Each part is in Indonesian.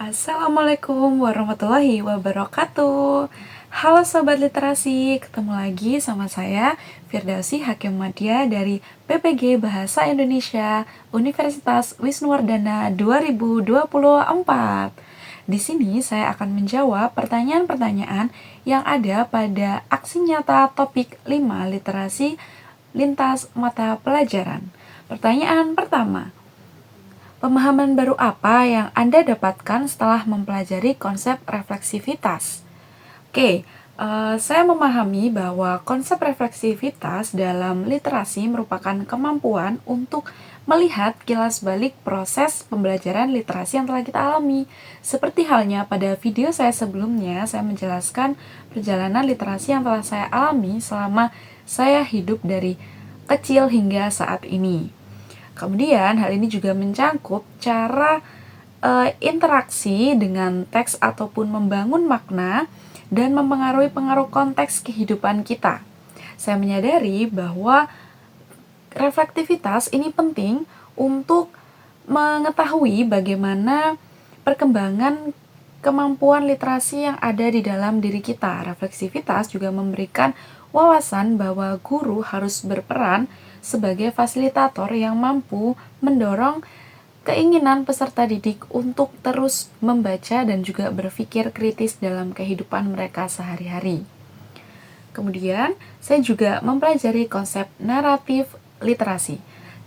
Assalamualaikum warahmatullahi wabarakatuh. Halo Sobat Literasi, ketemu lagi sama saya Firdausi Hakim Madya dari PPG Bahasa Indonesia Universitas Wisnuwardana 2024. Di sini saya akan menjawab pertanyaan-pertanyaan yang ada pada aksi nyata topik 5 literasi lintas mata pelajaran. Pertanyaan pertama, pemahaman baru apa yang Anda dapatkan setelah mempelajari konsep refleksivitas? Oke, saya memahami bahwa konsep refleksivitas dalam literasi merupakan kemampuan untuk melihat kilas balik proses pembelajaran literasi yang telah kita alami. Seperti halnya pada video saya sebelumnya, saya menjelaskan perjalanan literasi yang telah saya alami selama saya hidup dari kecil hingga saat ini. Kemudian hal ini juga mencangkup cara interaksi dengan teks ataupun membangun makna dan mempengaruhi pengaruh konteks kehidupan kita. Saya menyadari bahwa reflektivitas ini penting untuk mengetahui bagaimana perkembangan kemampuan literasi yang ada di dalam diri kita. Refleksivitas juga memberikan wawasan bahwa guru harus berperan sebagai fasilitator yang mampu mendorong keinginan peserta didik untuk terus membaca dan juga berpikir kritis dalam kehidupan mereka sehari-hari. Kemudian, saya juga mempelajari konsep naratif literasi.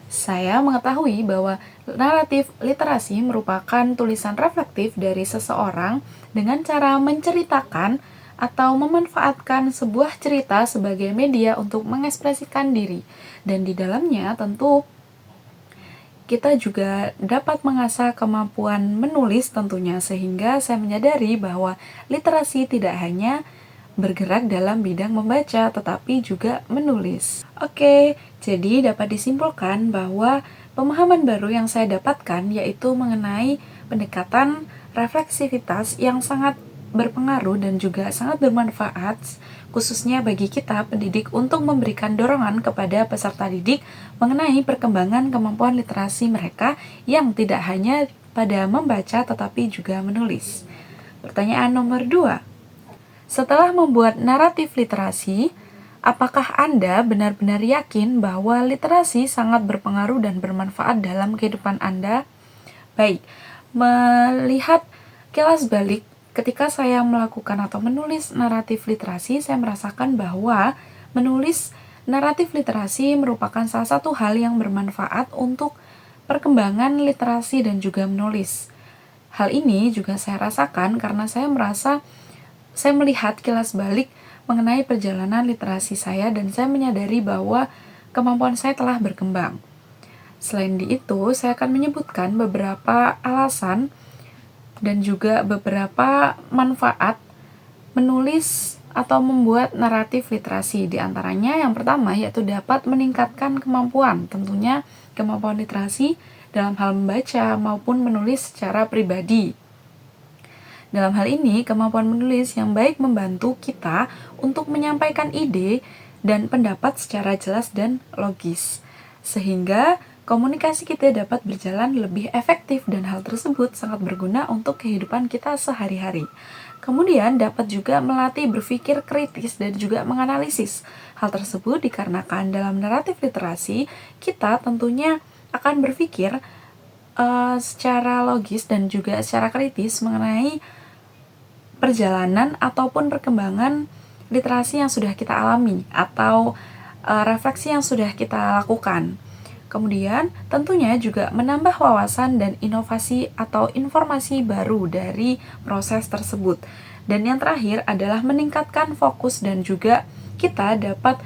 Saya mengetahui bahwa naratif literasi merupakan tulisan reflektif dari seseorang dengan cara menceritakan atau memanfaatkan sebuah cerita sebagai media untuk mengekspresikan diri. Dan di dalamnya tentu kita juga dapat mengasah kemampuan menulis tentunya, sehingga saya menyadari bahwa literasi tidak hanya bergerak dalam bidang membaca, tetapi juga menulis. Oke, jadi dapat disimpulkan bahwa pemahaman baru yang saya dapatkan yaitu mengenai pendekatan refleksivitas yang sangat berpengaruh dan juga sangat bermanfaat khususnya bagi kita pendidik untuk memberikan dorongan kepada peserta didik mengenai perkembangan kemampuan literasi mereka yang tidak hanya pada membaca tetapi juga menulis. Pertanyaan nomor 2. Setelah membuat naratif literasi, apakah Anda benar-benar yakin bahwa literasi sangat berpengaruh dan bermanfaat dalam kehidupan Anda? Baik, melihat kilas balik ketika saya melakukan atau menulis naratif literasi, saya merasakan bahwa menulis naratif literasi merupakan salah satu hal yang bermanfaat untuk perkembangan literasi dan juga menulis. Hal ini juga saya rasakan karena saya melihat kilas balik mengenai perjalanan literasi saya dan saya menyadari bahwa kemampuan saya telah berkembang. Selain itu, saya akan menyebutkan beberapa alasan dan juga beberapa manfaat menulis atau membuat naratif literasi. Di antaranya yang pertama yaitu dapat meningkatkan kemampuan, tentunya kemampuan literasi dalam hal membaca maupun menulis secara pribadi. Dalam hal ini, kemampuan menulis yang baik membantu kita untuk menyampaikan ide dan pendapat secara jelas dan logis, sehingga komunikasi kita dapat berjalan lebih efektif dan hal tersebut sangat berguna untuk kehidupan kita sehari-hari. Kemudian dapat juga melatih berpikir kritis dan juga menganalisis. Hal tersebut dikarenakan dalam naratif literasi, kita tentunya akan berpikir secara logis dan juga secara kritis mengenai perjalanan ataupun perkembangan literasi yang sudah kita alami atau refleksi yang sudah kita lakukan. Kemudian tentunya juga menambah wawasan dan inovasi atau informasi baru dari proses tersebut. Dan yang terakhir adalah meningkatkan fokus dan juga kita dapat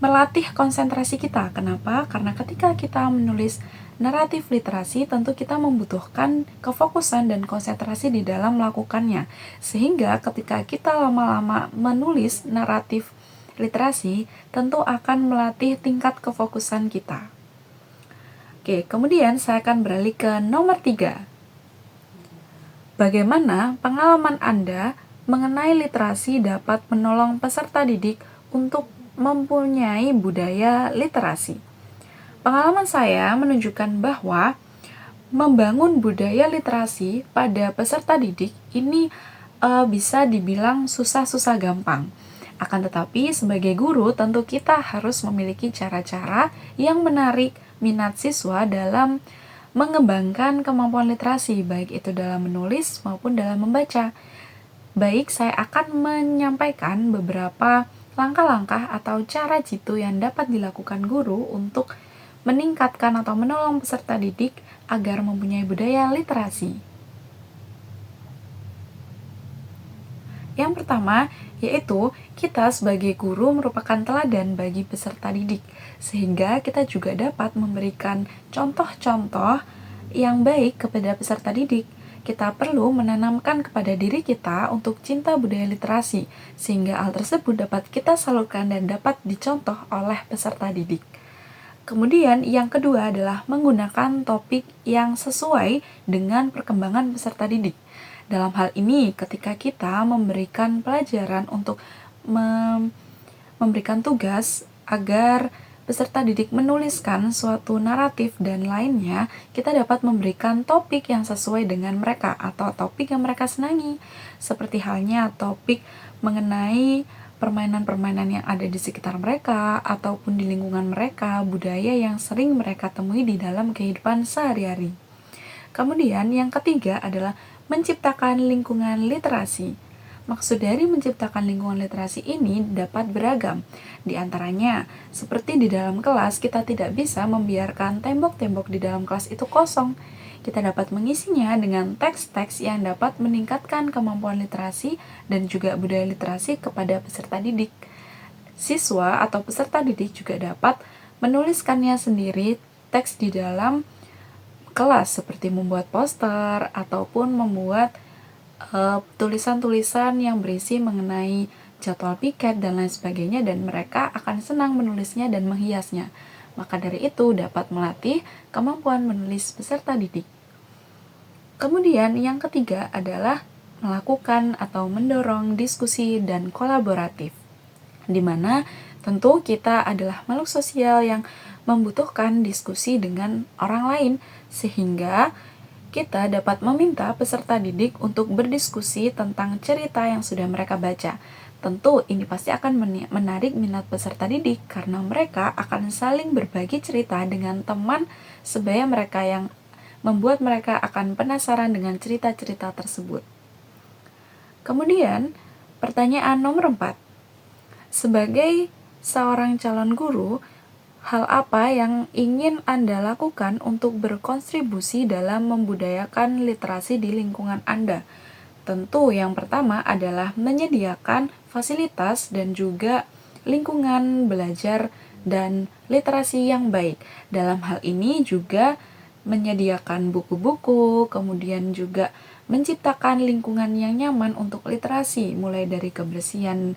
melatih konsentrasi kita. Kenapa? Karena ketika kita menulis naratif literasi tentu kita membutuhkan kefokusan dan konsentrasi di dalam melakukannya. Sehingga ketika kita lama-lama menulis naratif literasi tentu akan melatih tingkat kefokusan kita. Oke, kemudian saya akan beralih ke nomor 3. Bagaimana pengalaman Anda mengenai literasi dapat menolong peserta didik untuk mempunyai budaya literasi? Pengalaman saya menunjukkan bahwa membangun budaya literasi pada peserta didik ini bisa dibilang susah-susah gampang. Akan tetapi, sebagai guru, tentu kita harus memiliki cara-cara yang menarik minat siswa dalam mengembangkan kemampuan literasi, baik itu dalam menulis maupun dalam membaca. Baik, saya akan menyampaikan beberapa langkah-langkah atau cara jitu yang dapat dilakukan guru untuk meningkatkan atau menolong peserta didik agar mempunyai budaya literasi. Yang pertama, yaitu kita sebagai guru merupakan teladan bagi peserta didik, sehingga kita juga dapat memberikan contoh-contoh yang baik kepada peserta didik. Kita perlu menanamkan kepada diri kita untuk cinta budaya literasi, sehingga hal tersebut dapat kita salurkan dan dapat dicontoh oleh peserta didik. Kemudian yang kedua adalah menggunakan topik yang sesuai dengan perkembangan peserta didik. Dalam hal ini, ketika kita memberikan pelajaran untuk memberikan tugas agar peserta didik menuliskan suatu naratif dan lainnya, kita dapat memberikan topik yang sesuai dengan mereka atau topik yang mereka senangi, seperti halnya topik mengenai permainan-permainan yang ada di sekitar mereka ataupun di lingkungan mereka, budaya yang sering mereka temui di dalam kehidupan sehari-hari. Kemudian yang ketiga adalah menciptakan lingkungan literasi. Maksud dari menciptakan lingkungan literasi ini dapat beragam. Di antaranya, seperti di dalam kelas, kita tidak bisa membiarkan tembok-tembok di dalam kelas itu kosong. Kita dapat mengisinya dengan teks-teks yang dapat meningkatkan kemampuan literasi dan juga budaya literasi kepada peserta didik. Siswa atau peserta didik juga dapat menuliskannya sendiri teks di dalam kelas, seperti membuat poster ataupun membuat tulisan-tulisan yang berisi mengenai jadwal piket dan lain sebagainya, dan mereka akan senang menulisnya dan menghiasnya. Maka dari itu dapat melatih kemampuan menulis peserta didik. Kemudian yang ketiga adalah melakukan atau mendorong diskusi dan kolaboratif, di mana tentu kita adalah makhluk sosial yang membutuhkan diskusi dengan orang lain, sehingga kita dapat meminta peserta didik untuk berdiskusi tentang cerita yang sudah mereka baca. Tentu ini pasti akan menarik minat peserta didik karena mereka akan saling berbagi cerita dengan teman sebaya mereka yang membuat mereka akan penasaran dengan cerita-cerita tersebut. Kemudian, pertanyaan nomor 4. Sebagai seorang calon guru, hal apa yang ingin Anda lakukan untuk berkontribusi dalam membudayakan literasi di lingkungan Anda? Tentu yang pertama adalah menyediakan fasilitas dan juga lingkungan belajar dan literasi yang baik. Dalam hal ini juga menyediakan buku-buku, kemudian juga menciptakan lingkungan yang nyaman untuk literasi, mulai dari kebersihan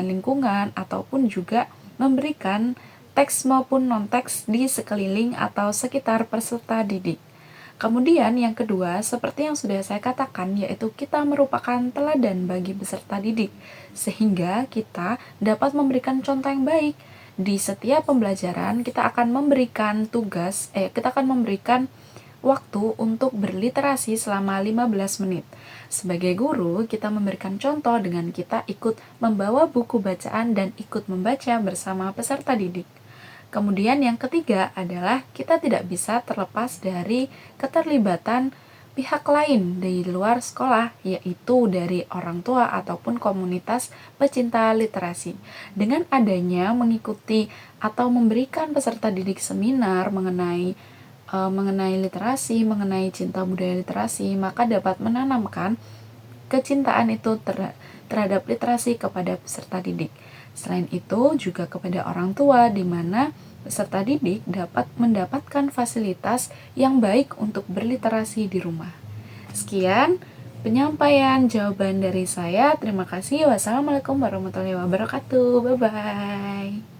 lingkungan ataupun juga memberikan teks maupun non-teks di sekeliling atau sekitar peserta didik. Kemudian yang kedua, seperti yang sudah saya katakan, yaitu kita merupakan teladan bagi peserta didik, sehingga kita dapat memberikan contoh yang baik. Di setiap pembelajaran, kita akan memberikan waktu untuk berliterasi selama 15 menit. Sebagai guru, kita memberikan contoh dengan kita ikut membawa buku bacaan dan ikut membaca bersama peserta didik. Kemudian yang ketiga adalah kita tidak bisa terlepas dari keterlibatan pihak lain di luar sekolah, yaitu dari orang tua ataupun komunitas pecinta literasi. Dengan adanya mengikuti atau memberikan peserta didik seminar mengenai literasi, mengenai cinta budaya literasi, maka dapat menanamkan kecintaan itu terhadap literasi kepada peserta didik. Selain itu juga kepada orang tua, di mana peserta didik dapat mendapatkan fasilitas yang baik untuk berliterasi di rumah. Sekian penyampaian jawaban dari saya. Terima kasih. Wassalamualaikum warahmatullahi wabarakatuh. Bye-bye.